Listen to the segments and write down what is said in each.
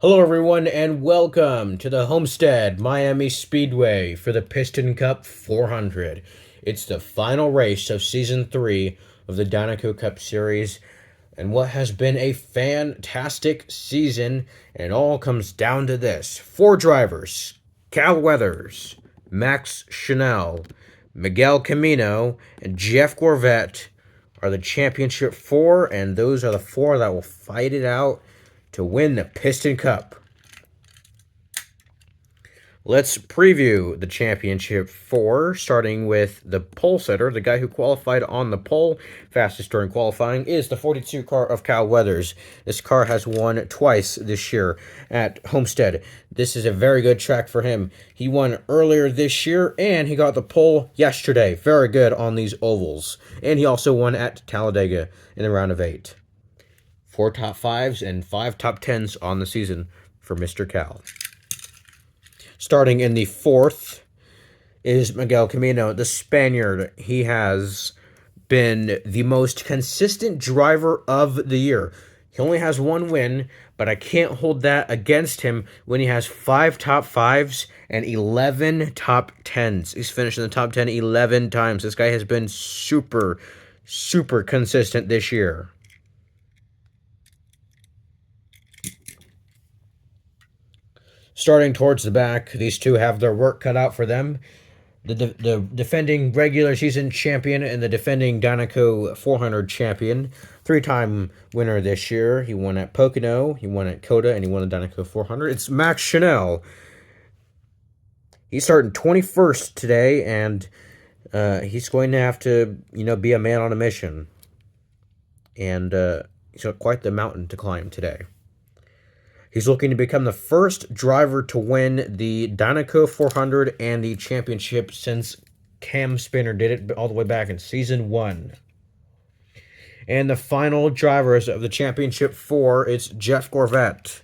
Hello, everyone, and welcome to the Homestead Miami Speedway for the Piston Cup 400. It's the final race of Season 3 of the Dinoco Cup Series, and what has been a fantastic season, and it all comes down to this. 4 drivers, Cal Weathers, Max Chanel, Miguel Camino, and Jeff Gorvette are the championship 4, and those are the 4 that will fight it out to win the Piston Cup. Let's preview the championship 4, starting with the pole setter. The guy who qualified on the pole, fastest during qualifying, is the 42 car of Cal Weathers. This car has won twice this year at Homestead. This is a very good track for him. He won earlier this year, and he got the pole yesterday. Very good on these ovals. And he also won at Talladega in the round of 8. 4 top 5s and 5 top 10s on the season for Mr. Cal. Starting in the 4th is Miguel Camino, the Spaniard. He has been the most consistent driver of the year. He only has 1 win, but I can't hold that against him when he has 5 top 5s and 11 top 10s. He's finished in the top 10 11 times. This guy has been super consistent this year. Starting towards the back, these two have their work cut out for them. The defending regular season champion and the defending Dinoco 400 champion, 3-time winner this year. He won at Pocono, he won at Coda, and he won the Dinoco 400. It's Max Chanel. He's starting 21st today, and he's going to have to, be a man on a mission. And he's got quite the mountain to climb today. He's looking to become the first driver to win the Dinoco 400 and the championship since Cam Spinner did it all the way back in Season 1. And the final drivers of the championship 4, it's Jeff Gorvette.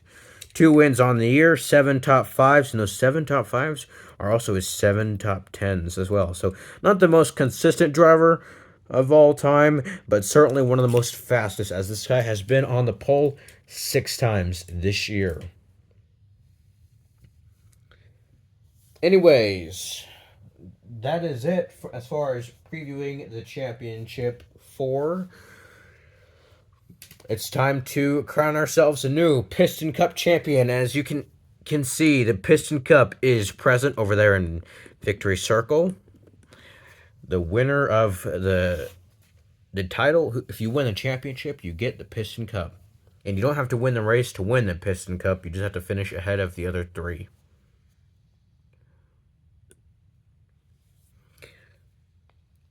2 wins on the year, 7 top 5s, and those 7 top 5s are also his 7 top 10s as well. So not the most consistent driver of all time, but certainly one of the most fastest, as this guy has been on the pole 6 times this year. Anyways, that is it as far as previewing the championship 4. It's time to crown ourselves a new Piston Cup champion. As you can see, the Piston Cup is present over there in Victory Circle. The winner of the title, if you win the championship, you get the Piston Cup. And you don't have to win the race to win the Piston Cup. You just have to finish ahead of the other 3.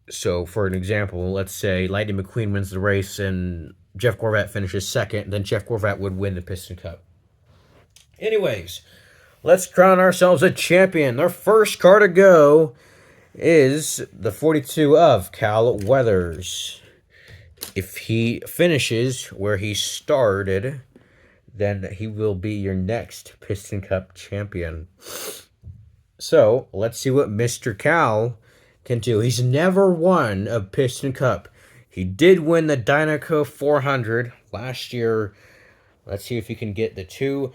So, for an example, let's say Lightning McQueen wins the race and Jeff Gorvette finishes 2nd. Then Jeff Gorvette would win the Piston Cup. Anyways, let's crown ourselves a champion. Our first car to go is the 42 of Cal Weathers. If he finishes where he started, then he will be your next Piston Cup champion. So, let's see what Mr. Cal can do. He's never won a Piston Cup. He did win the Dinoco 400 last year. Let's see if he can get the 2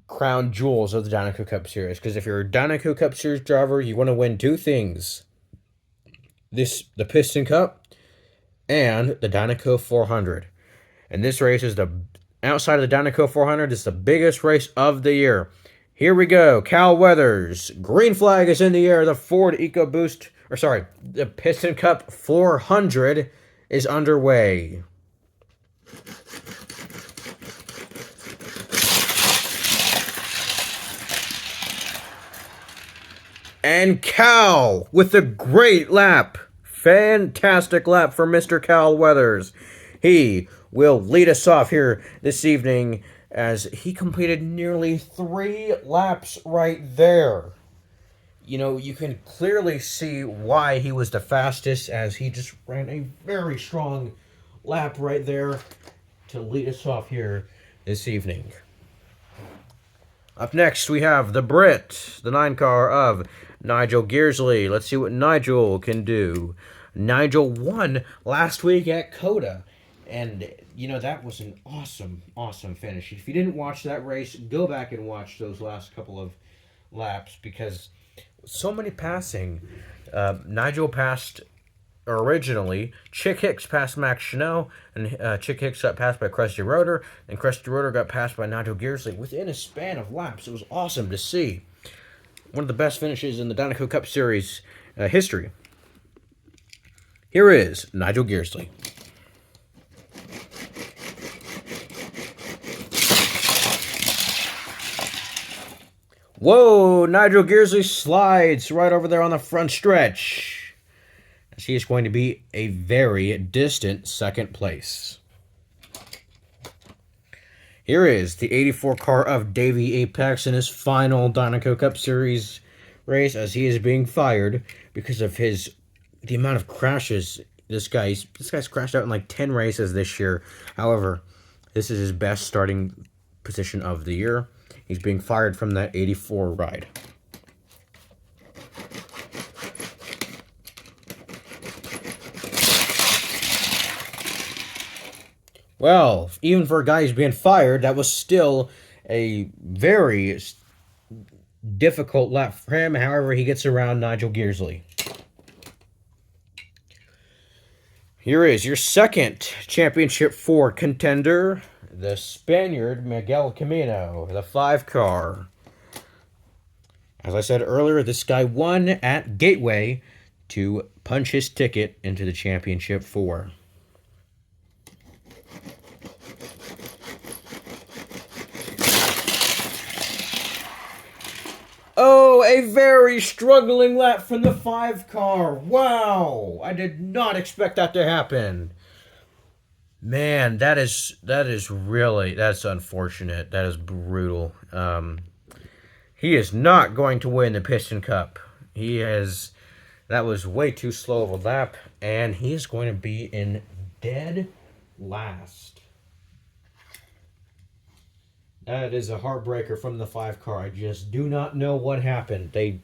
crown jewels of the Dinoco Cup Series. Because if you're a Dinoco Cup Series driver, you want to win 2 things. The Piston Cup and the Dinoco 400. And this race is outside of the Dinoco 400, it's the biggest race of the year. Here we go. Cal Weathers. Green flag is in the air. The Ford EcoBoost, the Piston Cup 400 is underway. And Cal with a great lap. Fantastic lap for Mr. Cal Weathers. He will lead us off here this evening as he completed nearly 3 laps right there. You can clearly see why he was the fastest, as he just ran a very strong lap right there to lead us off here this evening. Up next, we have the Brit, the 9 car of Nigel Gearsley. Let's see what Nigel can do. Nigel won last week at Coda, And, you know, that was an awesome, awesome finish. If you didn't watch that race, go back and watch those last couple of laps because so many passing. Nigel passed originally. Chick Hicks passed Max Chanel, and Chick Hicks got passed by Krusty Rotor, and Krusty Rotor got passed by Nigel Gearsley within a span of laps. It was awesome to see. One of the best finishes in the Dinoco Cup Series history. Here is Nigel Gearsley. Whoa, Nigel Gearsley slides right over there on the front stretch. As he is going to be a very distant second place. Here is the 84 car of Davey Apex in his final Dinoco Cup Series race as he is being fired because of the amount of crashes. This guy's crashed out in like 10 races this year. However, this is his best starting position of the year. He's being fired from that 84 ride. Well, even for a guy who's being fired, that was still a very difficult lap for him. However, he gets around Nigel Gearsley. Here is your second Championship 4 contender, the Spaniard Miguel Camino, the 5 car. As I said earlier, this guy won at Gateway to punch his ticket into the Championship 4. Oh, a very struggling lap from the 5 car. Wow, I did not expect that to happen. Man, that's unfortunate. That is brutal. He is not going to win the Piston Cup. That was way too slow of a lap, and he is going to be in dead last. That is a heartbreaker from the 5 car. I just do not know what happened. They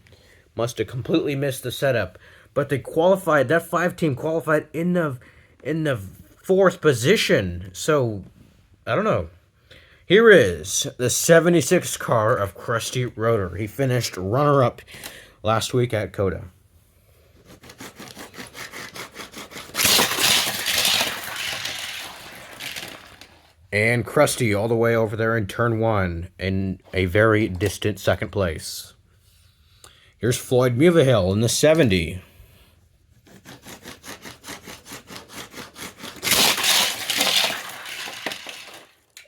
must have completely missed the setup. But they qualified, that 5 team qualified in the 4th position. So, I don't know. Here is the 76 car of Krusty Rotor. He finished runner-up last week at COTA. And Krusty all the way over there in turn 1 in a very distant second place. Here's Floyd Mulvihill in the 70.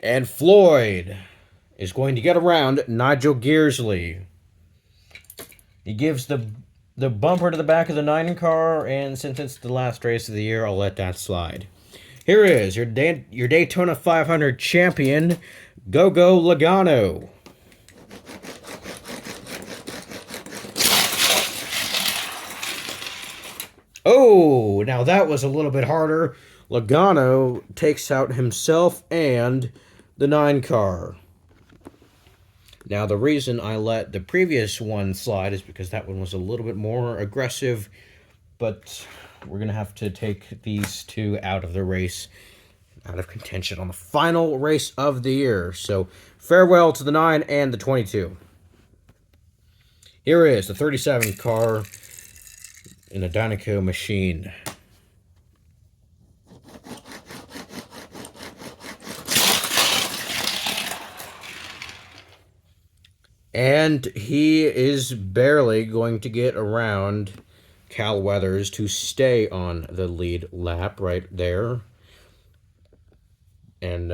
And Floyd is going to get around Nigel Gearsley. He gives the bumper to the back of the 9 car, and since it's the last race of the year, I'll let that slide. Here is your Daytona 500 champion, Gogo Logano. Oh, now that was a little bit harder. Logano takes out himself and the 9 car. Now, the reason I let the previous one slide is because that one was a little bit more aggressive, but we're going to have to take these two out of the race, out of contention on the final race of the year. So, farewell to the 9 and the 22. Here is the 37 car in a Dinoco machine. And he is barely going to get around Cal Weathers to stay on the lead lap right there. And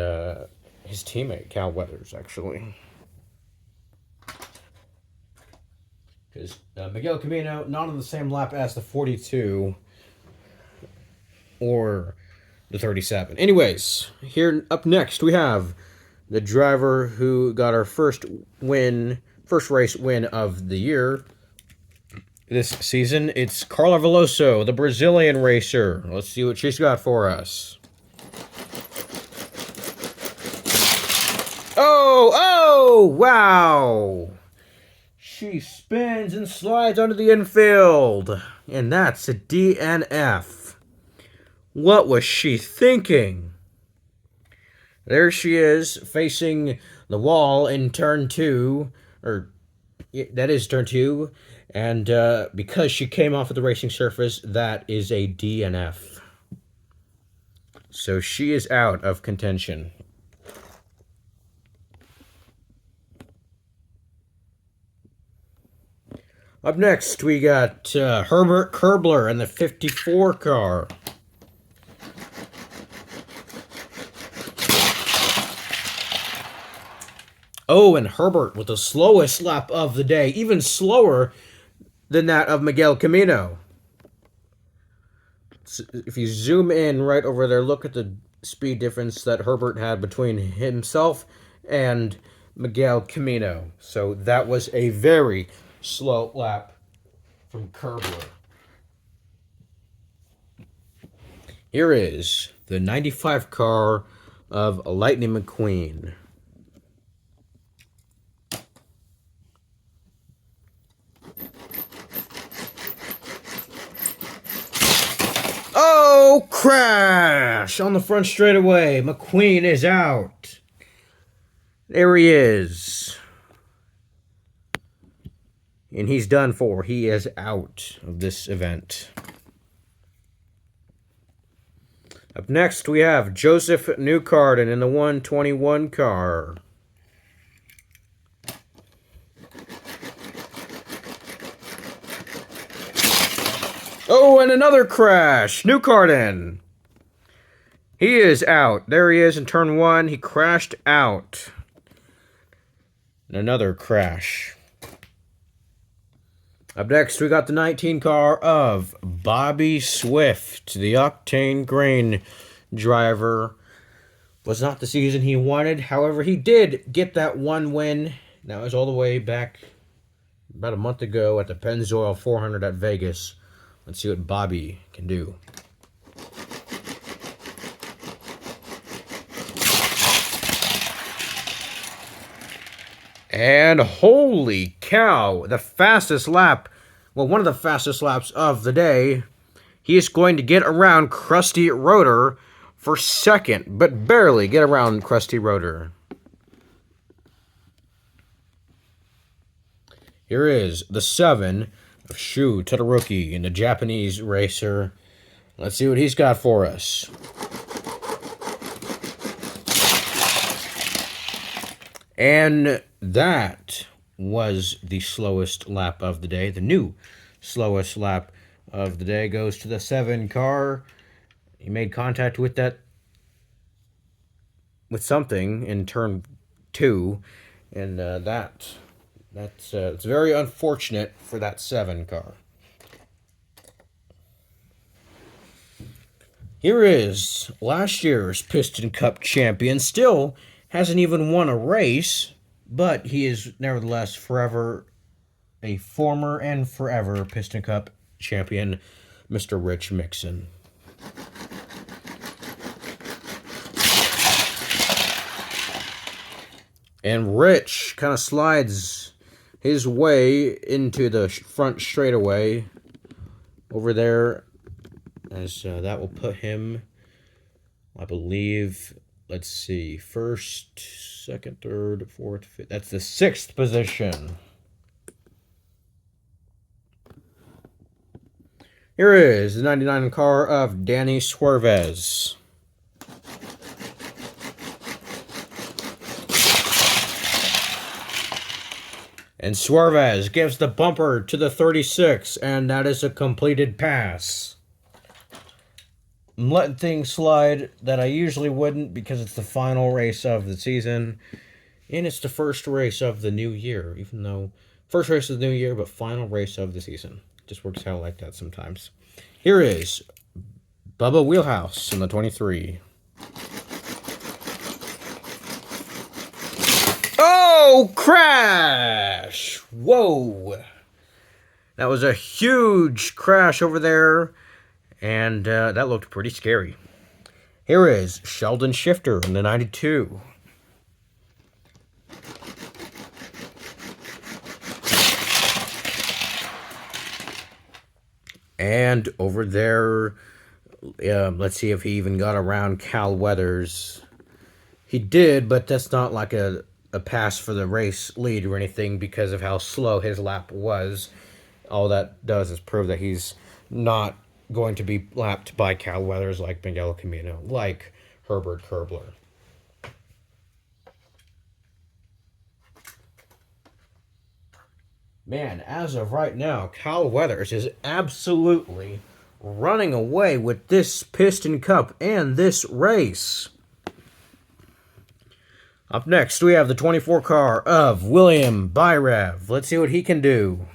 his teammate, Cal Weathers, actually. Because Miguel Camino, not on the same lap as the 42 or the 37. Anyways, here up next we have the driver who got our first race win of the year this season. It's Carla Veloso, the Brazilian racer. Let's see what she's got for us. Oh, wow. She spins and slides under the infield. And that's a DNF. What was she thinking? There she is, facing the wall in turn 2, or that is turn 2, and because she came off of the racing surface, that is a DNF. So she is out of contention. Up next, we got Herbert Kerbler in the 54 car. Oh, and Herbert with the slowest lap of the day, even slower than that of Miguel Camino. If you zoom in right over there, look at the speed difference that Herbert had between himself and Miguel Camino. So that was a very slow lap from Kerbler. Here is the 95 car of Lightning McQueen. Oh, crash on the front straightaway. McQueen is out. There he is. And he's done for. He is out of this event. Up next, we have Joseph Newcarden in the 121 car. Oh, and another crash. Newcarden. He is out. There he is in turn 1. He crashed out. And another crash. Up next, we got the 19 car of Bobby Swift, the Octane Grain driver. Was not the season he wanted. However, he did get that one win. That was all the way back about a month ago at the Pennzoil 400 at Vegas. Let's see what Bobby can do. And holy cow, the fastest lap, well, one of the fastest laps of the day. He is going to get around Krusty Rotor for second, but barely get around Krusty Rotor. Here is the 7 of Shu Todoroki, and the Japanese racer. Let's see what he's got for us. And that was the slowest lap of the day. The new slowest lap of the day goes to the 7 car. He made contact with something in turn 2, and it's very unfortunate for that 7 car. Here is last year's Piston Cup champion. Still hasn't even won a race, but he is nevertheless forever a former and forever Piston Cup champion, Mr. Rich Mixon. And Rich kind of slides his way into the front straightaway over there, as that will put him, I believe, let's see, first, second, third, fourth, fifth. That's the 6th position. Here is the 99 car of Danny Suarez. And Suarez gives the bumper to the 36, and that is a completed pass. I'm letting things slide that I usually wouldn't because it's the final race of the season. And it's the first race of the new year, even though first race of the new year, but final race of the season. Just works out like that sometimes. Here is Bubba Wheelhouse in the 23. Oh, crash! Whoa! That was a huge crash over there, and that looked pretty scary. Here is Sheldon Shifter in the 92. And over there, let's see if he even got around Cal Weathers. He did, but that's not like a pass for the race lead or anything because of how slow his lap was. All that does is prove that he's not going to be lapped by Cal Weathers like Miguel Camino, like Herbert Kerbler. Man, as of right now, Cal Weathers is absolutely running away with this Piston Cup and this race. Up next, we have the 24 car of William Byrev. Let's see what he can do.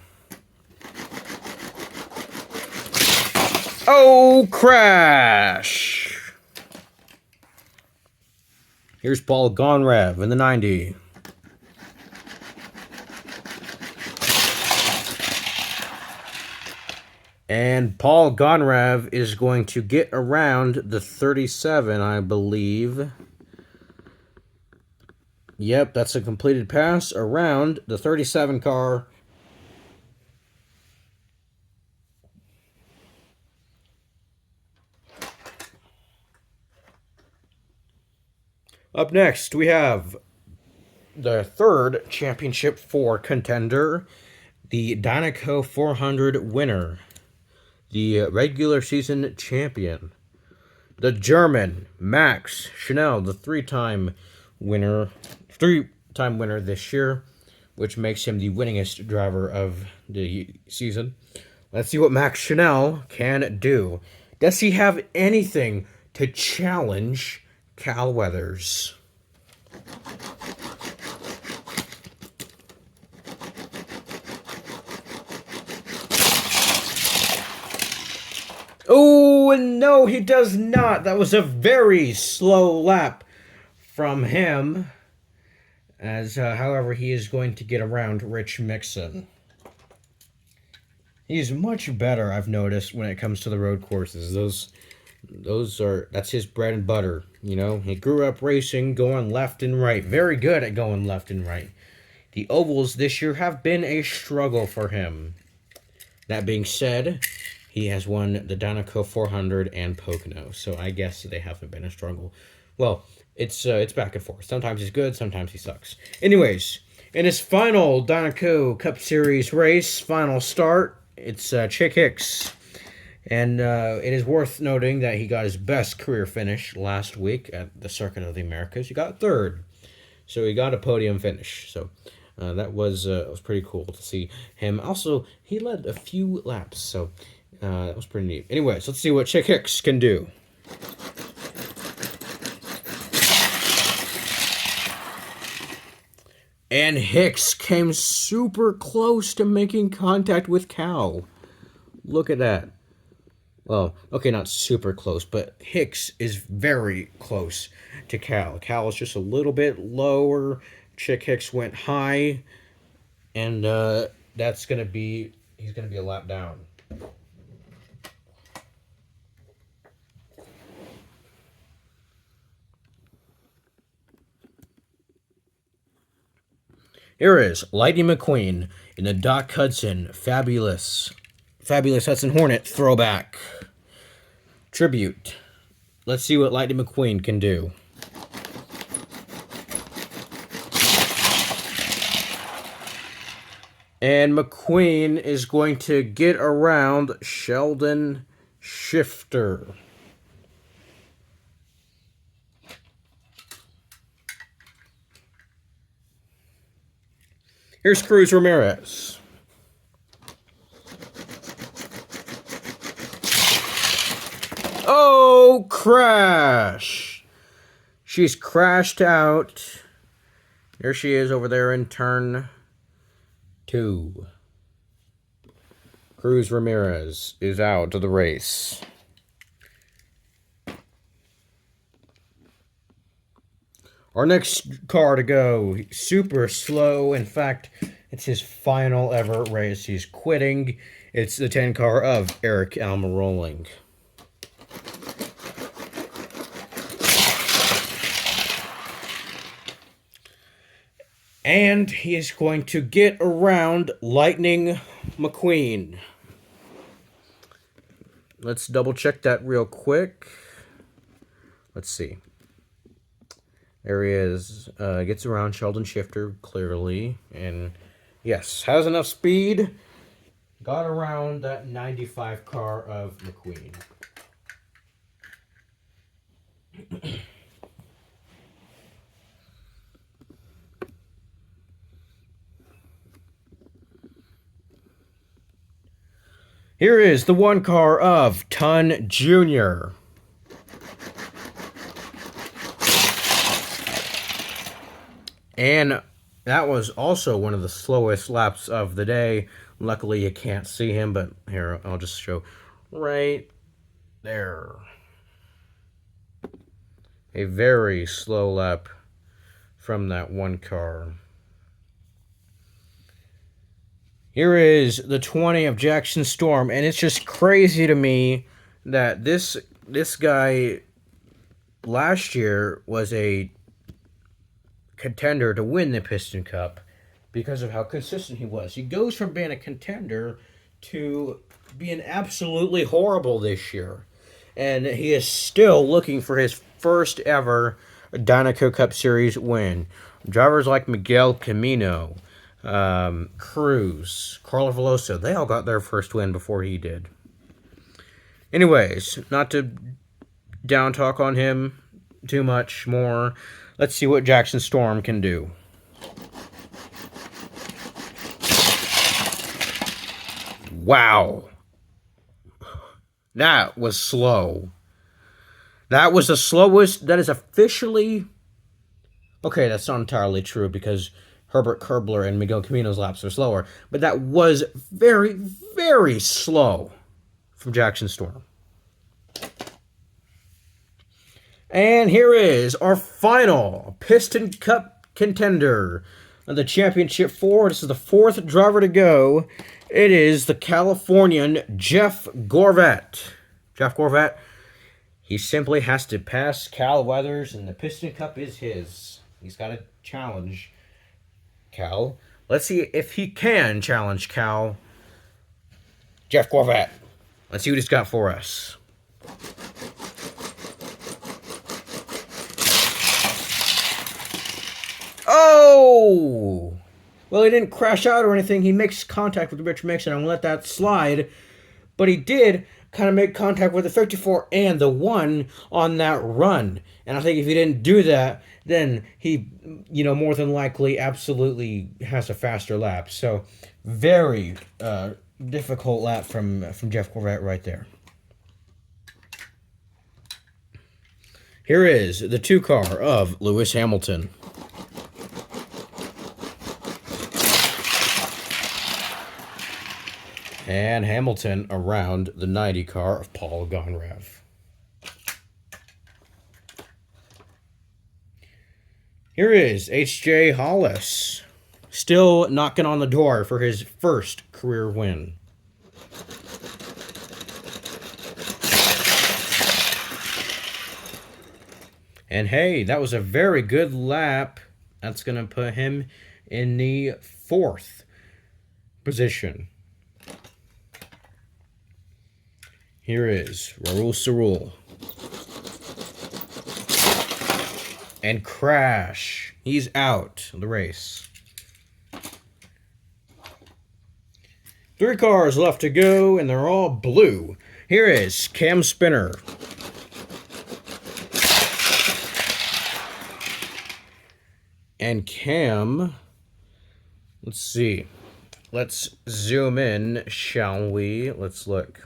Oh, crash! Here's Paul Gonrev in the 90. And Paul Gonrev is going to get around the 37, I believe. Yep, that's a completed pass around the 37 car. Up next, we have the third Championship 4 contender, the Dinoco 400 winner, the regular season champion, the German Max Schnell, the three-time winner this year, which makes him the winningest driver of the season. Let's see what Max Schnell can do. Does he have anything to challenge Cal Weathers? Oh, no, he does not. That was a very slow lap from him. However, he is going to get around Rich Mixon. He's much better, I've noticed, when it comes to the road courses. That's his bread and butter. You know, he grew up racing, going left and right. Very good at going left and right. The ovals this year have been a struggle for him. That being said, he has won the Dinoco 400 and Pocono, so I guess they haven't been a struggle. Well, it's back and forth. Sometimes he's good, sometimes he sucks. Anyways, in his final Dinoco Cup Series race, final start, it's Chick Hicks. And it is worth noting that he got his best career finish last week at the Circuit of the Americas. He got third, so he got a podium finish. So that was pretty cool to see him. Also, he led a few laps, so that was pretty neat. Anyways, let's see what Chick Hicks can do. And Hicks came super close to making contact with Cal. Look at that. Well, okay, not super close, but Hicks is very close to Cal. Cal is just a little bit lower. Chick Hicks went high, and he's gonna be a lap down. Here is Lightning McQueen in the Doc Hudson Fabulous Hudson Hornet throwback tribute. Let's see what Lightning McQueen can do. And McQueen is going to get around Sheldon Shifter. Here's Cruz Ramirez. Oh, crash! She's crashed out. There she is over there in turn 2. Cruz Ramirez is out of the race. Our next car to go, super slow. In fact, it's his final ever race. He's quitting. It's the 10 car of Eric Almiroling. And he is going to get around Lightning McQueen. Let's double check that real quick. Let's see. There he is. Gets around Sheldon Shifter, clearly. And, yes, has enough speed. Got around that 95 car of McQueen. Here is the one car of Ton Jr. And that was also one of the slowest laps of the day. Luckily, you can't see him, but here, I'll just show right there. A very slow lap from that one car. Here is the 20 of Jackson Storm, and it's just crazy to me that this guy last year was a contender to win the Piston Cup because of how consistent he was. He goes from being a contender to being absolutely horrible this year. And he is still looking for his first ever Dynaco Cup Series win. Drivers like Miguel Camino, Cruz, Carlo Veloso, they all got their first win before he did. Anyways, not to down talk on him too much more, let's see what Jackson Storm can do. Wow. That was slow. That was the slowest. That is officially... Okay, that's not entirely true because Herbert Kerbler and Miguel Camino's laps are slower. But that was very, very slow from Jackson Storm. And here is our final Piston Cup contender of the Championship 4. This is the fourth driver to go. It is the Californian Jeff Gorvat. Jeff Gorvat, he simply has to pass Cal Weathers, and the Piston Cup is his. He's got to challenge Cal. Let's see if he can challenge Cal. Jeff Gorvat. Let's see what he's got for us. Oh! Well, he didn't crash out or anything. He makes contact with Rich Mixon. I'm going to let that slide. But he did kind of make contact with the 54 and the 1 on that run. And I think if he didn't do that, then he, more than likely absolutely has a faster lap. So, very difficult lap from Jeff Gorvat right there. Here is the 2 car of Lewis Hamilton. And Hamilton around the 90 car of Paul Gonrav. Here is H.J. Hollis, still knocking on the door for his first career win. And hey, that was a very good lap. That's going to put him in the 4th position. Here is Raul Cerul. And Crash. He's out of the race. 3 cars left to go, and they're all blue. Here is Cam Spinner. And Cam, let's see. Let's zoom in, shall we? Let's look.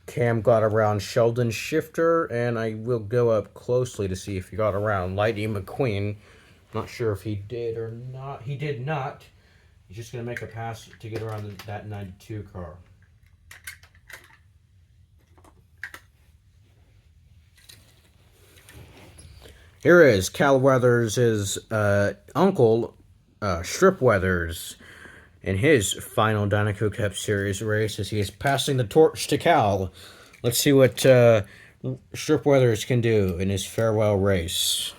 Cam got around Sheldon Shifter, and I will go up closely to see if he got around Lightning McQueen. Not sure if he did or not. He did not. He's just going to make a pass to get around that 92 car. Here is Cal Weathers' uncle, Strip Weathers, in his final Dynaco Cup Series race as he is passing the torch to Cal. Let's see what Strip Weathers can do in his farewell race.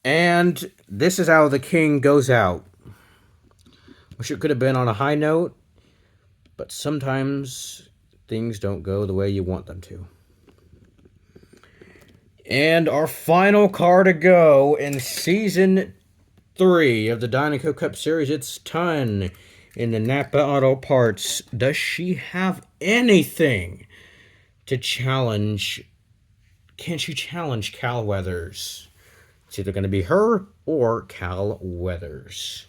And this is how the king goes out. Wish it could have been on a high note, but sometimes things don't go the way you want them to. And our final car to go in Season 3 of the Dynaco Cup Series, it's Ton in the Napa Auto Parts. Does she have anything to challenge? Can she challenge Cal Weathers? It's either going to be her or Cal Weathers.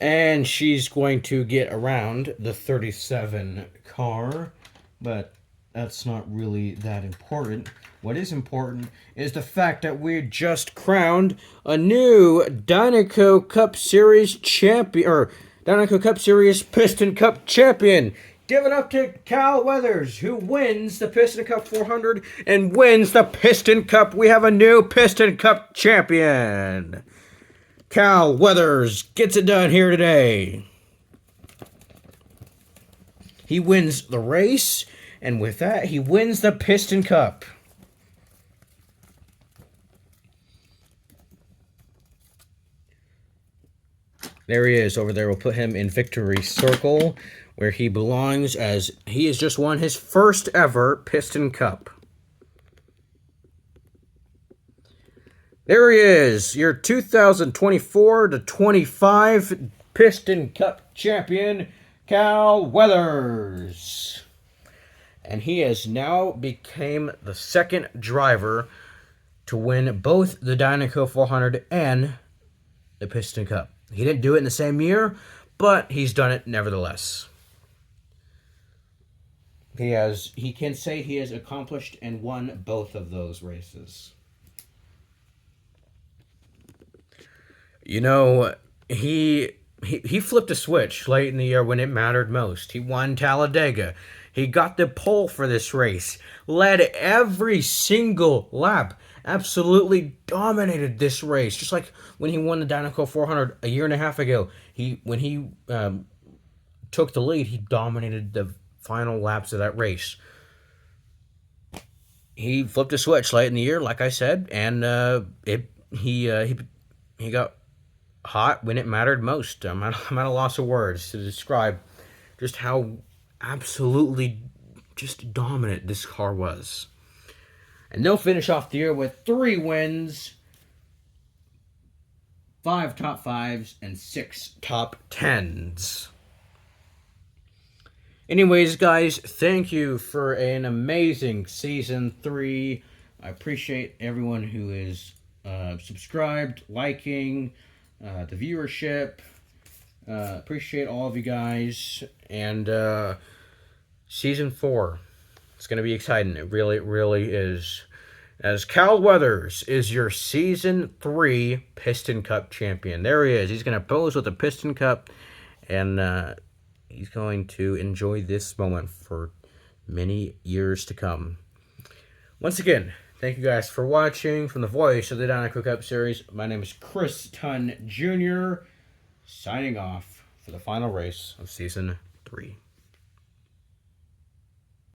And she's going to get around the 37 car, but that's not really that important. What is important is the fact that we just crowned a new Dynaco Cup Series champion, or Dynaco Cup Series Piston Cup champion. Give it up to Cal Weathers, who wins the Piston Cup 400 and wins the Piston Cup. We have a new Piston Cup champion. Cal Weathers gets it done here today. He wins the race, and with that, he wins the Piston Cup. There he is over there. We'll put him in victory circle, where he belongs, as he has just won his first ever Piston Cup. There he is, your 2024-25 Piston Cup champion, Cal Weathers. And he has now become the second driver to win both the Dynaco 400 and the Piston Cup. He didn't do it in the same year, but he's done it nevertheless. He can say he has accomplished and won both of those races. You know, he flipped a switch late in the year when it mattered most. He won Talladega. He got the pole for this race, led every single lap, absolutely dominated this race. Just like when he won the Dynaco 400 a year and a half ago, when he took the lead, he dominated the final laps of that race. He flipped a switch late in the year, like I said, and he got hot when it mattered most. I'm at a loss of words to describe just how absolutely just dominant this car was. And they'll finish off the year with 3 wins, 5 top 5s, and 6 top 10s. Anyways, guys, thank you for an amazing Season 3. I appreciate everyone who is subscribed, liking, the viewership. Appreciate all of you guys. And Season 4, it's going to be exciting. It really is. As Cal Weathers is your Season 3 Piston Cup champion. There he is. He's going to pose with the Piston Cup. And he's going to enjoy this moment for many years to come. Once again, thank you guys for watching. From the voice of the Dynaco Cup Series, my name is Chris Tunn Jr., signing off for the final race of Season 3.